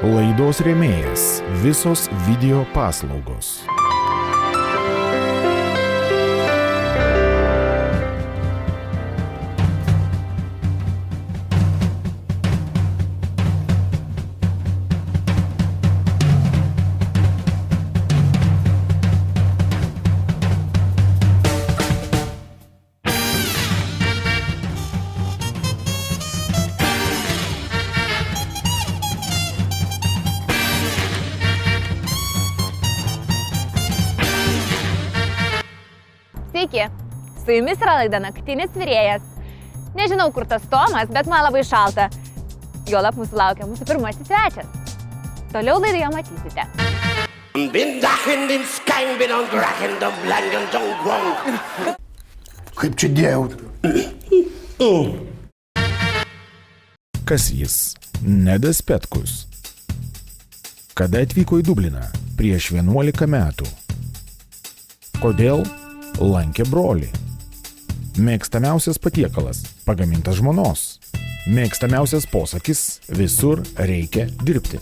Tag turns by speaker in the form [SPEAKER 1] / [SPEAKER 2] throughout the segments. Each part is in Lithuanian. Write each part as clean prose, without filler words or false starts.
[SPEAKER 1] Laidos rėmėjas – visos video paslaugos.
[SPEAKER 2] Sveiki, su jumis yra laida Naktinis virėjas. Nežinau, kur tas Tomas, bet man labai šalta. Juolab mūsų laukia mūsų pirmasis svečias. Toliau laidoje matysite.
[SPEAKER 3] Kaip čia dėjau?
[SPEAKER 1] Kas jis? Nedas Petkus. Kada atvyko į Dubliną? Prieš 11 metų. Kodėl? Lankė brolį. Mėgstamiausias patiekalas – pagamintas žmonos. Mėgstamiausias posakis – visur reikia dirbti.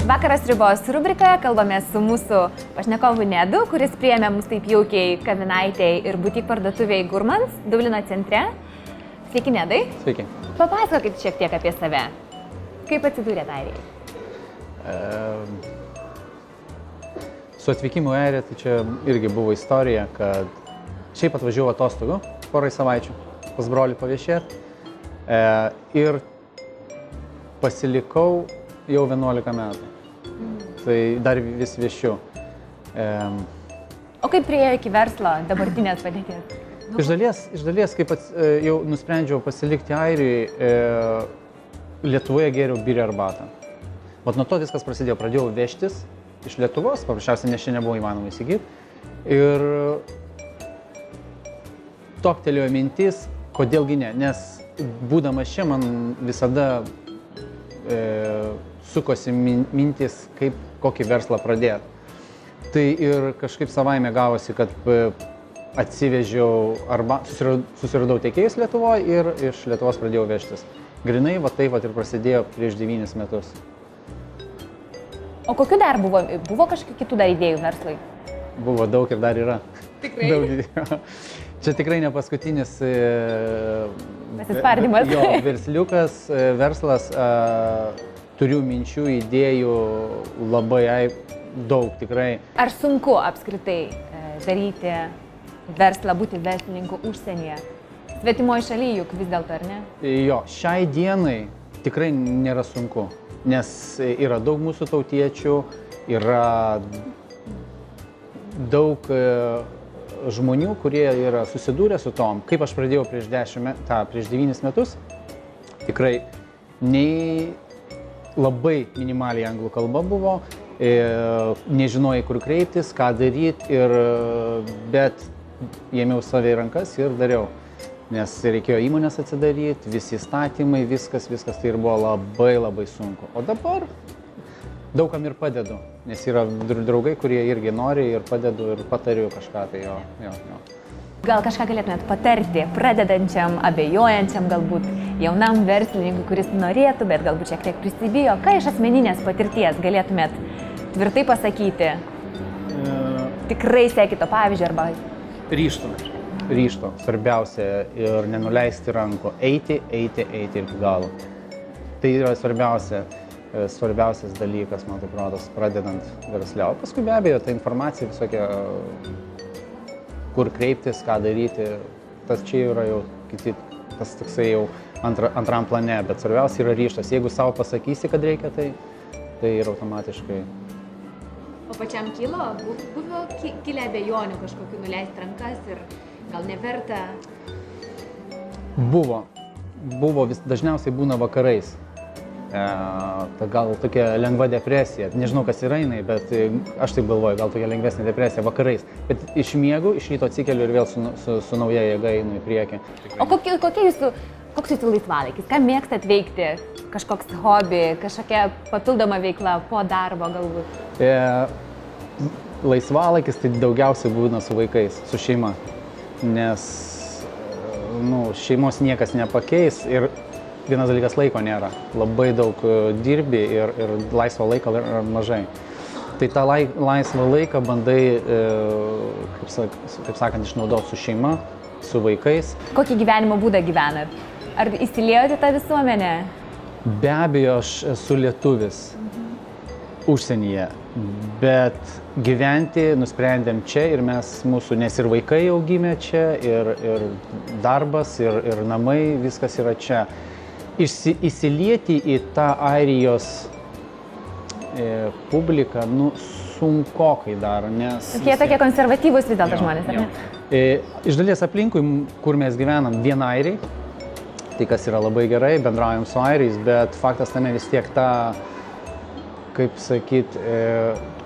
[SPEAKER 2] Vakaras ribos rubrikoje kalbame su mūsų pašnekovu Nedu, kuris priėmė mus taip jaukiai kavinaitei ir butik parduotuviai Gurmans Dublino centre. Sveiki, Nedai.
[SPEAKER 4] Sveiki.
[SPEAKER 2] Papasakokit šiek tiek apie save. Kaip atsidūrėte Airijai?
[SPEAKER 4] Su atvykimu į Airiją tai čia irgi buvo istorija, kad šiaip atvažiavau atostogų porai savaičių pas brolį paviešėti ir pasilikau jau 11 metų. Tai dar vis viešiu.
[SPEAKER 2] O kaip priėjo iki verslo dabartinės padėties?
[SPEAKER 4] Iš dalies, kaip jau nusprendžiau pasilikti Airijai, Lietuvoje gėriau birį arbatą. Vat nuo to viskas prasidėjo. Pradėjau vežtis iš Lietuvos, paprasčiausiai nes čia nebuvo įmanoma įsigyti. Ir toptelėjo mintis, kodėlgi ne, nes būdamas čia man visada sukosi mintis, kokį verslą pradėti. Tai ir kažkaip savaime gavosi, kad atsivežiau arba susiradau tiekėjus Lietuvoje ir iš Lietuvos pradėjau vežtis. Grinai, taip ir prasidėjo prieš 9 metus.
[SPEAKER 2] O kokių dar buvo? Buvo kažkokių kitų dar idėjų verslui?
[SPEAKER 4] Buvo daug ir dar yra.
[SPEAKER 2] Tikrai?
[SPEAKER 4] Daug idėjų. Čia tikrai ne paskutinis
[SPEAKER 2] pasispardymas.
[SPEAKER 4] Jo, versliukas, verslas. Turiu minčių, idėjų labai daug tikrai.
[SPEAKER 2] Ar sunku apskritai daryti verslą, būti verslininku užsienyje? Svetimoje šalyje juk vis dėlto, ar ne?
[SPEAKER 4] Jo, šiai dienai tikrai nėra sunku, nes yra daug mūsų tautiečių, yra daug žmonių, kurie yra susidūrę su tom. Kaip aš pradėjau prieš 9 metus, tikrai nei labai minimaliai anglų kalba buvo, nežinojai, kur kreiptis, ką daryti, bet ėmiau save į rankas ir dariau. Nes reikėjo įmonės atsidaryti, visi įstatymai, viskas tai ir buvo labai sunku. O dabar daugam ir padedu, nes yra draugai, kurie irgi nori ir padedu ir patariu kažką, tai jo.
[SPEAKER 2] Gal kažką galėtumėt patarti pradedančiam, abejojančiam, galbūt jaunam verslininkui, kuris norėtų, bet galbūt šiek tiek prisibijo. Ką iš asmeninės patirties galėtumėt tvirtai pasakyti? Tikrai sekit to pavyzdžio arba... Ryžto. Svarbiausia ir nenuleisti rankų. Eiti iki galo. Tai yra svarbiausias dalykas, man atrodo, pradedant verslę. O paskui be abejo, ta informacija visokia, kur kreiptis, ką daryti, tas čia yra jau tas toksai jau antram plane, bet svarbiausia yra ryžtas. Jeigu savo pasakysi, kad reikia, tai ir automatiškai. O pačiam buvo kilę abejonių kažkokių nuleisti rankas ir gal neverta?
[SPEAKER 4] Buvo, dažniausiai būna vakarais. Gal tokia lengva depresija, nežinau kas yra jinai, bet aš taip galvoju, gal tokia lengvesnė depresija vakarais. Bet iš miegų, iš ryto atsikeliu ir vėl su nauja jėga einu į priekį.
[SPEAKER 2] O kokie jūsų Koks jūsų laisvalaikis? Ką mėgstat veikti? Kažkoks hobi, kažkokia papildoma veikla po darbo galbūt?
[SPEAKER 4] Laisvalaikis tai daugiausiai būna su vaikais, su šeima. Nes šeimos niekas nepakeis ir vienas dalykas laiko nėra. Labai daug dirbi ir laisvo laiko yra mažai. Tai tą laisvą laiką bandai, kaip sakant, išnaudoti su šeima, su vaikais.
[SPEAKER 2] Kokį gyvenimo būdą gyvenat? Ar įsiliejote tą visuomenę?
[SPEAKER 4] Be abejo, aš esu lietuvis užsienyje, bet gyventi nusprendėm čia ir mūsų, nes ir vaikai jau gimė čia, ir darbas, ir namai, viskas yra čia. Įsilieti į tą Airijos publiką, sunkokai dar, nes...
[SPEAKER 2] Jie tokie konservatyvūs vis dėlto žmonės, ar ne?
[SPEAKER 4] Iš dalies aplinkui, kur mes gyvenam, vien airiai, tai kas yra labai gerai, bendraujam su airiais, bet faktas tame vis tiek ta, kaip sakyt,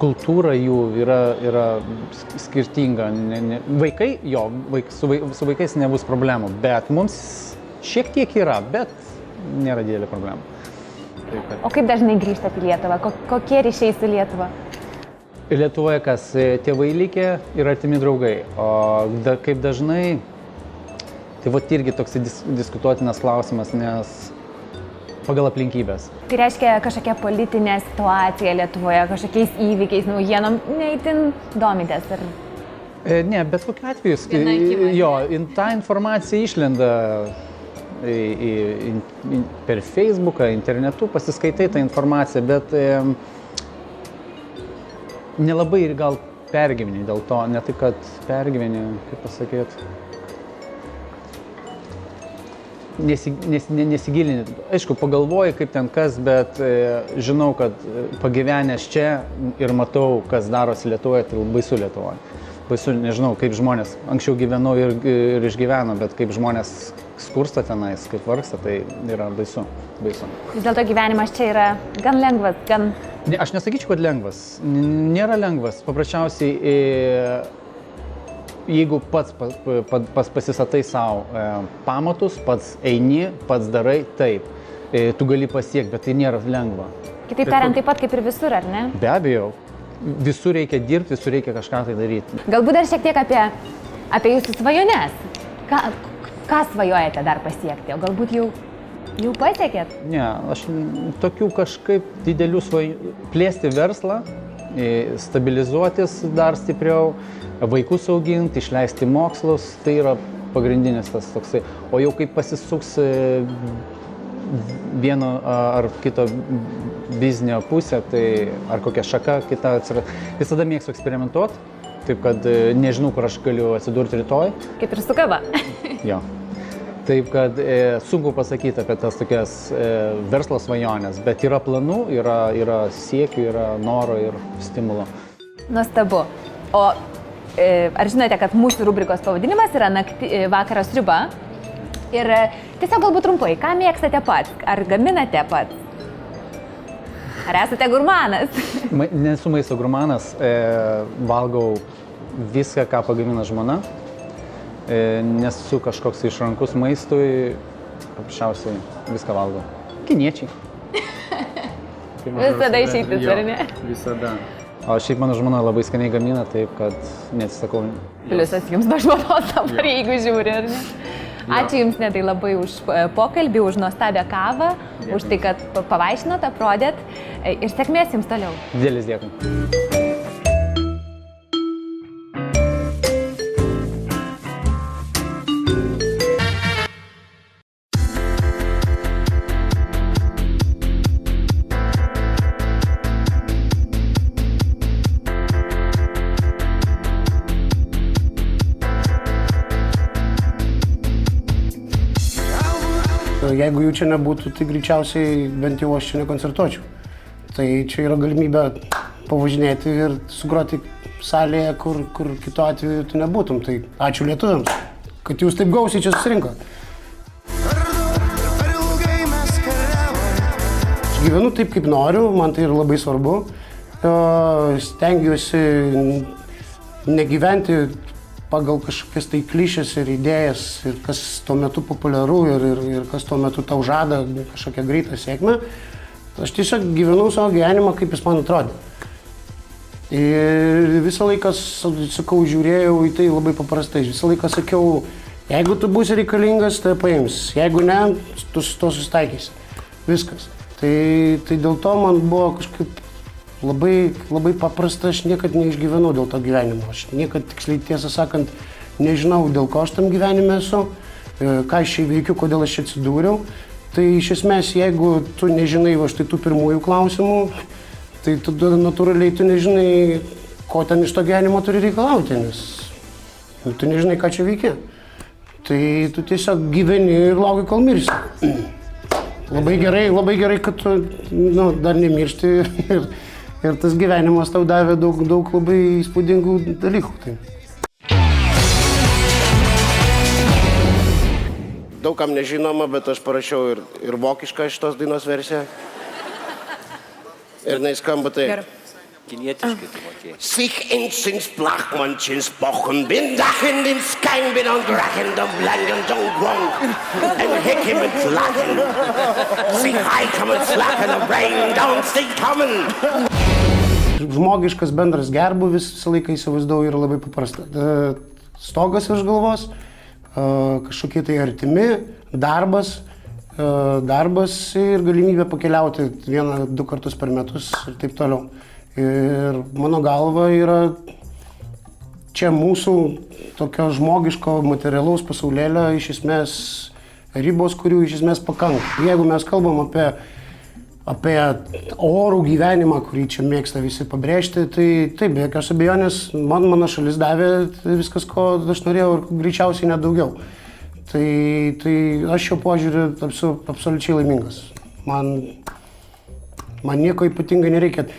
[SPEAKER 4] kultūra jų yra skirtinga. Vaikai, su vaikais nebus problemų, bet mums šiek tiek yra, bet nėra didelė problema.
[SPEAKER 2] O kaip dažnai grįžtat į Lietuvą? Kokie ryšiai su Lietuva?
[SPEAKER 4] Lietuvoje kas? Tėvai likę ir artimi draugai. O kaip dažnai, tai irgi toks diskutuotinas klausimas, nes pagal aplinkybės.
[SPEAKER 2] Tai reiškia kažkokia politinė situacija Lietuvoje, kažkokiais įvykiais, naujienom, neįtin domitės? Ar...
[SPEAKER 4] Ne, bet kokiu atveju, ta informacija išlenda per Facebooką, internetu, pasiskaitai tą informaciją, bet nelabai gal pergyveni dėl to, ne tai, kad pergyveni, kaip pasakyti. Nesigilini. Aišku, pagalvoji, kaip ten kas, bet žinau, kad pagyvenęs čia ir matau, kas darosi Lietuvoje, tai baisu Lietuvoje. Baisu, nežinau, kaip žmonės, anksčiau gyvenau ir išgyveno, bet kaip žmonės skursta tenais, kaip vargsta, tai yra baisu. Vis
[SPEAKER 2] dėlto gyvenimas čia yra gan lengvas, gan...
[SPEAKER 4] Ne, aš nesakyčiau, kad lengvas. Nėra lengvas. Paprasčiausiai, jeigu pats pasistatai savo pamatus, pats eini, pats darai, taip, tu gali pasiekti, bet tai nėra lengva.
[SPEAKER 2] Kitaip tariant, taip pat kaip ir visur, ar ne?
[SPEAKER 4] Be abejo, visur reikia dirbti, visur reikia kažką tai daryti.
[SPEAKER 2] Galbūt dar šiek tiek apie jūsų svajones. Ką svajojate dar pasiekti, o galbūt jau pasiekėt?
[SPEAKER 4] Ne, aš tokių kažkaip didelių svajonių, plėsti verslą, stabilizuotis dar stipriau, vaikus auginti, išleisti mokslus, tai yra pagrindinis tas toksai. O jau kaip pasisuks vieno ar kito biznio pusė, tai ar kokia šaka kita atsiras. Visada mėgstu eksperimentuoti, taip kad nežinau, kur aš galiu atsidurti rytoj.
[SPEAKER 2] Kaip ir su kava.
[SPEAKER 4] Jo. Taip kad sunku pasakyti apie tas tokias verslo svajonės, bet yra planų, yra siekių, yra noro ir stimulo.
[SPEAKER 2] Nuostabu. O ar žinote, kad mūsų rubrikos pavadinimas yra vakaro sriuba? Ir tiesiog galbūt trumpai, ką mėgstate pats? Ar gaminate pats? Ar esate gurmanas?
[SPEAKER 4] Nesu maisto gurmanas, valgau viską, ką pagamina žmona. Nesu kažkoks išrankus maistui, paprasčiausiai viską valgau. Kiniečiai.
[SPEAKER 2] Visada išeitis, ar ne?
[SPEAKER 4] Visada. O šiaip mano žmona labai skaniai gamina, taip kad neatsisakau.
[SPEAKER 2] Pliusas jums nuo žmonos dabar, jeigu žiūri, ar ne? Ačiū Jums Nedai labai už pokalbį, už nuostabią kavą, už tai, kad pavaišinot, aprodėt ir sėkmės Jums toliau.
[SPEAKER 4] Didelis dėkui.
[SPEAKER 3] Jeigu jų čia nebūtų, tai greičiausiai bent jau aš čia nekoncertuočiau. Tai čia yra galimybė pavažinėti ir sugroti salėje, kur kitu atveju tu nebūtum. Tai ačiū lietuviams, kad jūs taip gausiai čia susirinkot. Aš gyvenu taip, kaip noriu, man tai yra labai svarbu. Stengiuosi negyventi pagal kažkokias tai klišes ir idėjas ir kas tuo metu populiaru ir kas tuo metu tau žada kažkokią greitą sėkmę. Aš tiesiog gyvenau savo gyvenimą, kaip jis man atrodė. Ir visą laiką, sakau, žiūrėjau į tai labai paprastai. Visą laiką sakiau, jeigu tu būsi reikalingas, tai paims. Jeigu ne, tu su to susitaikysi. Viskas. Tai dėl to man buvo kažkaip labai paprasta, aš niekad neišgyvenau dėl to gyvenimo. Aš niekad tiksliai, tiesą sakant, nežinau, dėl ko aš tam gyvenime esu, ką aš čia veikiu, kodėl aš čia atsidūriau. Tai iš esmės, jeigu tu nežinai va štai tų pirmųjų klausimų, tai tada natūraliai tu nežinai, ko ten iš to gyvenimo turi reikalauti, nes tu nežinai, ką čia veikia. Tai tu tiesiog gyveni ir lauki, kol mirsi. Labai gerai, kad tu dar nemiršti ir tas gyvenimas tau davė daug labai įspūdingų dalykų. Tai. Daug kam nežinoma, bet aš parašiau ir vokišką šitos dainos versiją. Ir jinai skamba taip.
[SPEAKER 5] Kinietiškai tu mokėjai.
[SPEAKER 3] Sich ins Blachmanchens Bochen, bin Dachen den Skein, bin und Drachen, dem Langen, dem Wong, ein Hecke mit Lachen, sich heiken mit Slacken, a Rain, don't see coming. Žmogiškas bendras gerbūvis visą laiką įsivaizdavau yra labai paprasta. Stogas virš galvos, kažkokie tai artimi, darbas ir galimybė pakeliauti 1-2 kartus per metus ir taip toliau. Ir mano galva yra čia mūsų tokio žmogiško materialaus pasaulėlio iš esmės ribos, kurių iš esmės pakanka. Jeigu mes kalbam apie orų gyvenimą, kurį čia mėgsta visi pabrėžti, tai taip, be jokios abejonės, mano šalis davė viskas, ko aš norėjau ir greičiausiai net daugiau. Tai aš šio požiūriu esu absoliučiai laimingas. Man nieko ypatingai nereikia.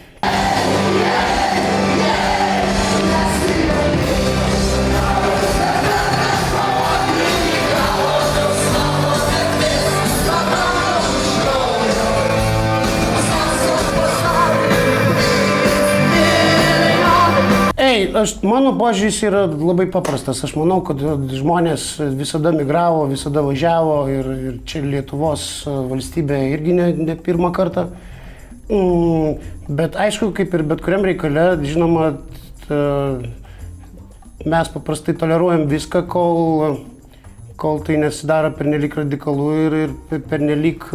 [SPEAKER 3] Mano požiūris yra labai paprastas. Aš manau, kad žmonės visada migravo, visada važiavo ir čia Lietuvos valstybė irgi ne pirmą kartą. Bet aišku, kaip ir bet kuriam reikale, žinoma, mes paprastai toleruojam viską, kol tai nesidaro pernelyg radikalu ir pernelyg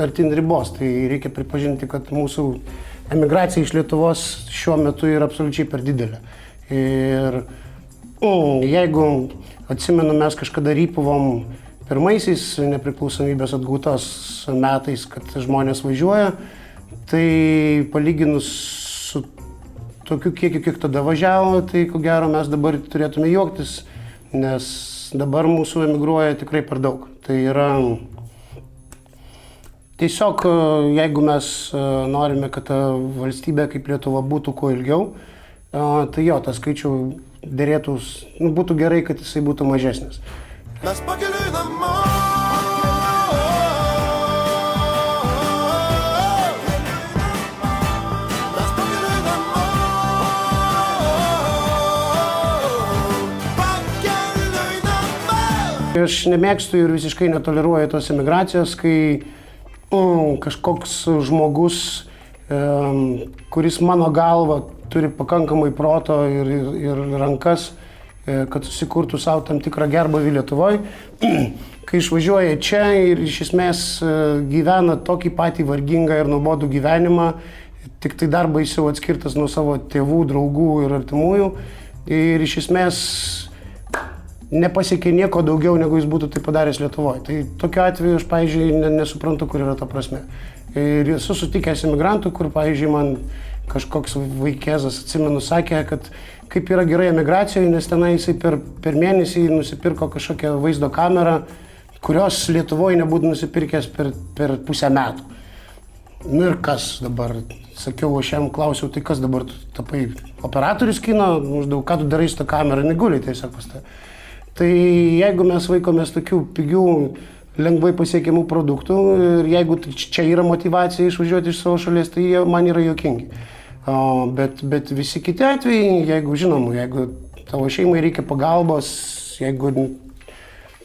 [SPEAKER 3] artin ribos. Tai reikia pripažinti, kad mūsų emigracija iš Lietuvos šiuo metu yra absoliučiai per didelė. Ir jeigu atsimenu, mes kažkada rypavom pirmaisiais nepriklausomybės atgautos metais, kad žmonės važiuoja, tai palyginus su tokiu kiekiu, kiek tada važiavo, tai ko gero mes dabar turėtume juoktis, nes dabar mūsų emigruoja tikrai per daug. Tai yra tiesiog, jeigu mes norime, kad ta valstybė kaip Lietuva būtų kuo ilgiau, tai jo, tas skaičių dėrėtų, būtų gerai, kad jisai būtų mažesnis. Mes pakeliui namo. Aš nemėgstu ir visiškai netoleruoju tos emigracijos, kai kažkoks žmogus, kuris mano galva turi pakankamai proto ir rankas, kad susikurtų savo tam tikrą gerbūvį Lietuvoje, kai išvažiuoja čia ir iš esmės gyvena tokį patį vargingą ir nuobodų gyvenimą, tik tai dar baisiau atskirtas nuo savo tėvų, draugų ir artimųjų ir iš esmės nepasiekė nieko daugiau, negu jis būtų tai padaręs Lietuvoje. Tai tokiu atveju aš, pavyzdžiui, nesuprantu, kur yra ta prasme. Ir esu sutikęs emigrantų, kur, pavyzdžiui, man kažkoks vaikėzas, atsimenu, sakė, kad kaip yra gerai emigracijoje, nes tenai jisai per mėnesį nusipirko kažkokią vaizdo kamerą, kurios Lietuvoje nebūtų nusipirkęs per pusę metų. Nu ir kas dabar? Sakiau, aš jam klausiau, tai kas dabar, tu tapai operatorius kino, maždaug, ką tu darai su tą kamerą, neguliai tiesiog pas tai. Tai jeigu mes vaikomės tokių pigių, lengvai pasiekiamų produktų ir jeigu čia yra motyvacija išvažiuoti iš savo šalies, tai jie man yra juokingi. Bet visi kiti atvejai, jeigu tavo šeimai reikia pagalbos, jeigu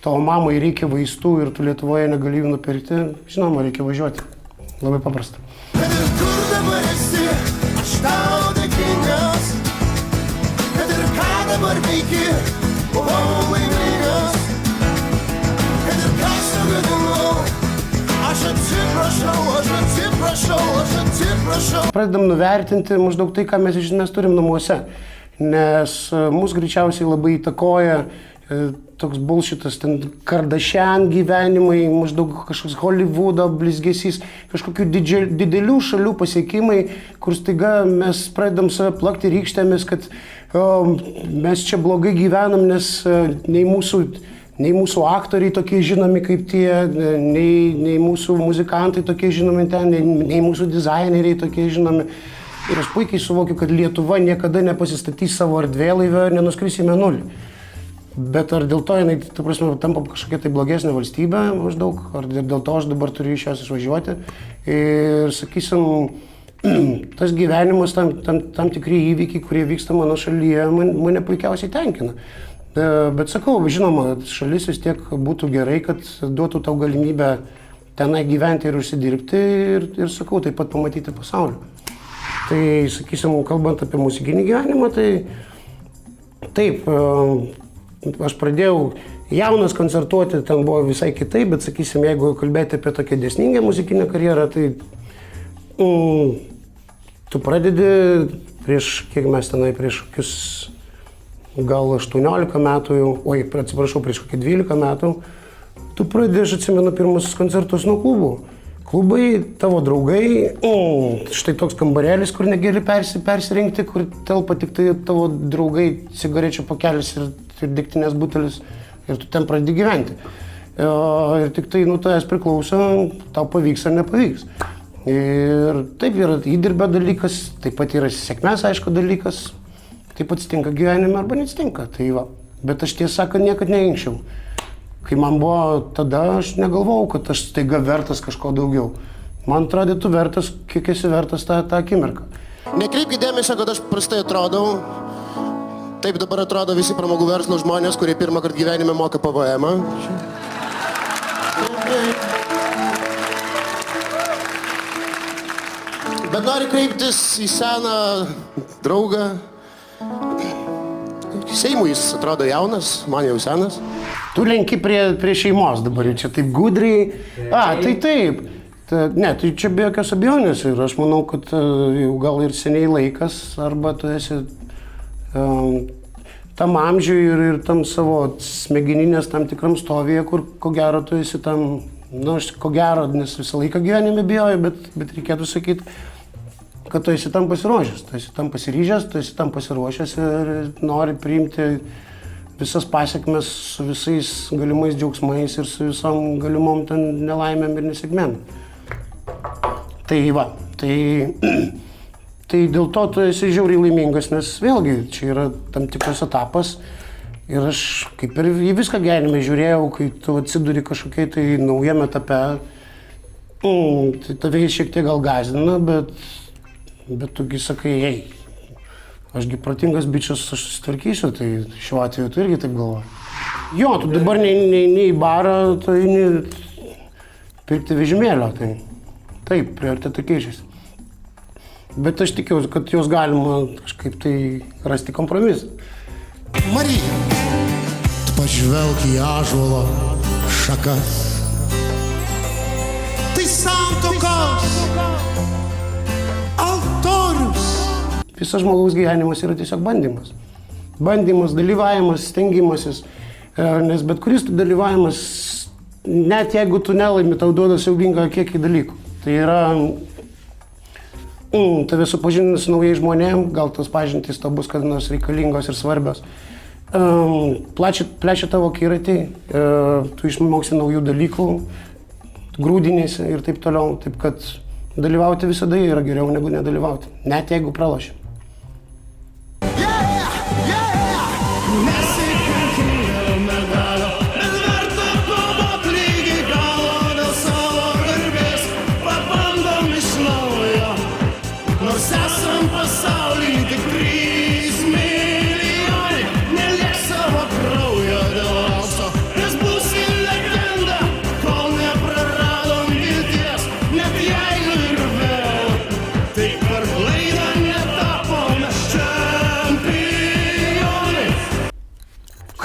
[SPEAKER 3] tavo mamai reikia vaistų ir tu Lietuvoje negali jų nupirkti, žinoma, reikia važiuoti. Labai paprasta.
[SPEAKER 6] Kad ir kur dabar esi, aš tau dėkingas. Kad ir ką dabar veiki, buvau laimingas. Kad ir ką sugadinau, aš atsiprašau.
[SPEAKER 3] Pradedam nuvertinti maždaug tai, ką mes iš esmės turim namuose, nes mus greičiausiai labai įtakoja toks bullshitas, ten Kardashian gyvenimai, maždaug kažkoks Hollywoodo blizgesys, kažkokių didelių šalių pasiekimai, kur staiga mes pradedam save plakti rykštėmis, kad mes čia blogai gyvenam, nes nei mūsų aktoriai tokie žinomi kaip tie, nei mūsų muzikantai tokie žinomi ten, nei mūsų dizaineriai tokie žinomi. Ir aš puikiai suvokiu, kad Lietuva niekada nepasistatys savo erdvėlaivio ir nenuskris į Mėnulį. Bet ar dėl to jinai, ta prasme, tampa kažkokia tai blogesnė valstybė maždaug, ar dėl to aš dabar turiu iš jos išvažiuoti. Ir sakysim, tas gyvenimas, tam tikri įvykiai, kurie vyksta mano šalyje, mane puikiausiai tenkina. Bet sakau, žinoma, šalis vis tiek būtų gerai, kad duotų tau galimybę tenai gyventi ir užsidirbti ir sakau, taip pat pamatyti pasaulį. Tai, sakysim, kalbant apie muzikinį gyvenimą, tai taip, aš pradėjau jaunas koncertuoti, ten buvo visai kitaip, bet, sakysim, jeigu kalbėti apie tokią dėsningą muzikinę karjerą, tai tu pradedi prieš, kiek mes tenai, prieš kokius gal 18 metų jau, prieš kokį 12 metų, tu pradedi, aš atsimenu, pirmus koncertus nuo klubų. Klubai, tavo draugai, štai toks kambarėlis, kur negali persirinkti, kur telpa tik tai tavo draugai, cigarečių pakelis ir degtinės butelis ir tu ten pradedi gyventi. Ir tik tai nuo tavęs priklauso, tau pavyks ar nepavyks. Ir taip yra įdirbio dalykas, taip pat yra sėkmės, aišku, dalykas. Taip atsitinka gyvenime arba neatsitinka, tai va. Bet aš tiesą sakant niekad neinkščiau. Kai man buvo tada, aš negalvojau, kad aš staiga vertas kažko daugiau. Man atrodė, tu vertas, kiek esi vertas tą akimirką.
[SPEAKER 6] Nekreipkite dėmesio, kad aš prastai atrodau. Taip dabar atrodo visi pramogų verslo žmonės, kurie pirmą kartą gyvenime moka PVM-ą. Bet noriu kreiptis į seną draugą. Seimui jis atrodo jaunas, man jau senas.
[SPEAKER 3] Tu lenki prie šeimos dabar, čia taip gudriai. Tai taip. Ne, tai čia be jokios abejonės ir aš manau, kad jau gal ir seniai laikas, arba tu esi tam amžiui ir tam savo smegeninės tam tikram stovyje, kur ko gero tu esi tam, aš ko gero, nes visą laiką gyvenime bijoju, bet reikėtų sakyti, kad tu esi tam pasiruošęs, tu esi tam pasiryžęs, tu esi tam pasiruošęs ir nori priimti visas pasiekmes su visais galimais džiaugsmais ir su visom galimom ten nelaimėm ir nesėkmėm. Tai va, tai dėl to tu esi žiauriai laimingas, nes vėlgi čia yra tam tikras etapas ir aš kaip ir į viską gyvenime žiūrėjau, kai tu atsiduri kažkokiai tai naujam etape, tai tave šiek tiek gal gąsdina, bet tugi sakai, ašgi protingas bičias, aš susitvarkysiu, tai šiuo atveju tu irgi taip galvoji. Jo, tu dabar neini į barą, tu eini pirkti vežimėlio, tai taip, prioritetai keičiasi. Bet aš tikiuosi, kad jos galima kažkaip tai rasti kompromisą.
[SPEAKER 6] Marija, tu pažvelk į ąžuolo šakas. Tai santuokos altorius.
[SPEAKER 3] Visas žmogaus gyvenimas yra tiesiog bandymas. Bandymas, dalyvavimas, stengimasis. Nes bet kuris dalyvavimas, net jeigu tu nelaimi, tau duoda siaubingą kiekį dalykų. Tai yra tave supažindina su naujais žmonėm, gal tos pažintys tau bus kada nors reikalingos ir svarbios. Plečia tavo akiratį, tu išmoksi naujų dalykų, grūdinėsi ir taip toliau. Taip kad dalyvauti visada yra geriau negu nedalyvauti, net jeigu praloši.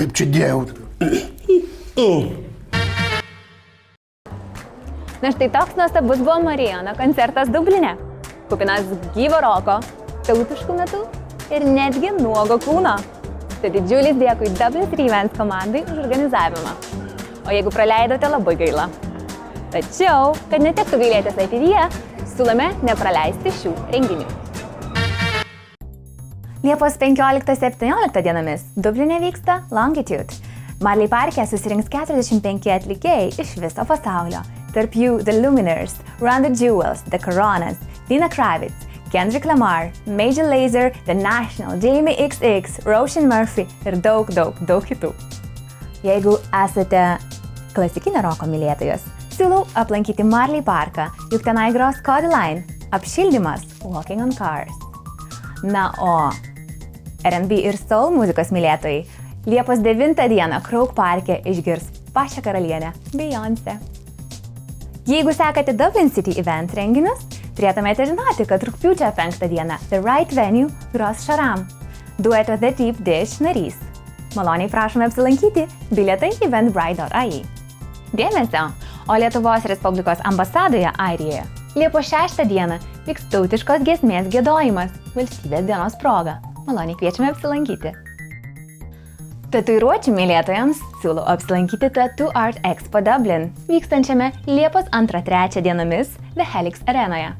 [SPEAKER 3] kaip čia dėjau.
[SPEAKER 2] Na štai toks nuostabus buvo Marijono koncertas Dubline. Kupinas gyvo roko, tautiškų natų ir netgi nuogo kūno. Tai didžiulis dėkui Dublin 3 Events komandai už organizavimą. O jeigu praleidote, labai gaila. Tačiau, kad netektų gailėtis ateityje, siūlome nepraleisti šių renginių. Liepos 15-17 dienomis Dubline vyksta Longitude. Marley Parke susirinks 45 atlikėjai iš viso pasaulio. Tarp jų The Lumineers, Run the Jewels, The Coronas, Dina Kravitz, Kendrick Lamar, Major Lazer, The National, Jamie XX, Roisin Murphy ir daug kitų. Jeigu esate klasikinio roko mylėtojas, siūlau aplankyti Marley Parką, juk tenai gros Cody Line, apšildymas Walking on Cars. Na o R&B ir soul muzikos mylėtojai Liepos 9 dieną Croke Parke išgirs pačią karalienę Beyoncé. Jeigu sekate Dublin City Event renginius, turėtumėte žinoti, kad rugpjūčio 5 dieną The Right Venue gros Sharam, dueto The Deep Dish narys. Maloniai prašome apsilankyti, bilietai eventbrite.ai. Dėmesio, o Lietuvos Respublikos ambasadoje Airijoje Liepos 6 dieną vyks tautiškos giesmės giedojimas valstybės dienos proga. Maloniai kviečiame apsilankyti. Tatuiruočių mylėtojams siūlau apsilankyti Tattoo Art Expo Dublin, vykstančiame Liepos 2-3 dienomis The Helix arenoje.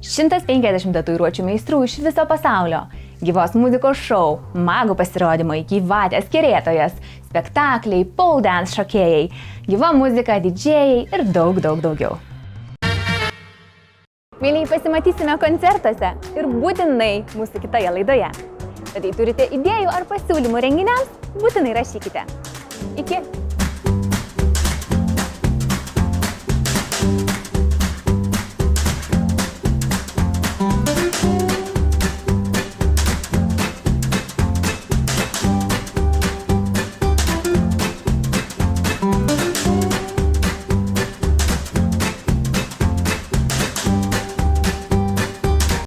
[SPEAKER 2] 150 tatuiruočių meistrų iš viso pasaulio, gyvos muzikos šou, magų pasirodymai, gyvatės kerėtojas, spektakliai, pole dance šokėjai, gyva muzika, didžėjai ir daug daugiau. Mėlyje pasimatysime koncertuose ir būtinai mūsų kitoje laidoje. Tad jei turite idėjų ar pasiūlymų renginiams, būtinai rašykite. Iki!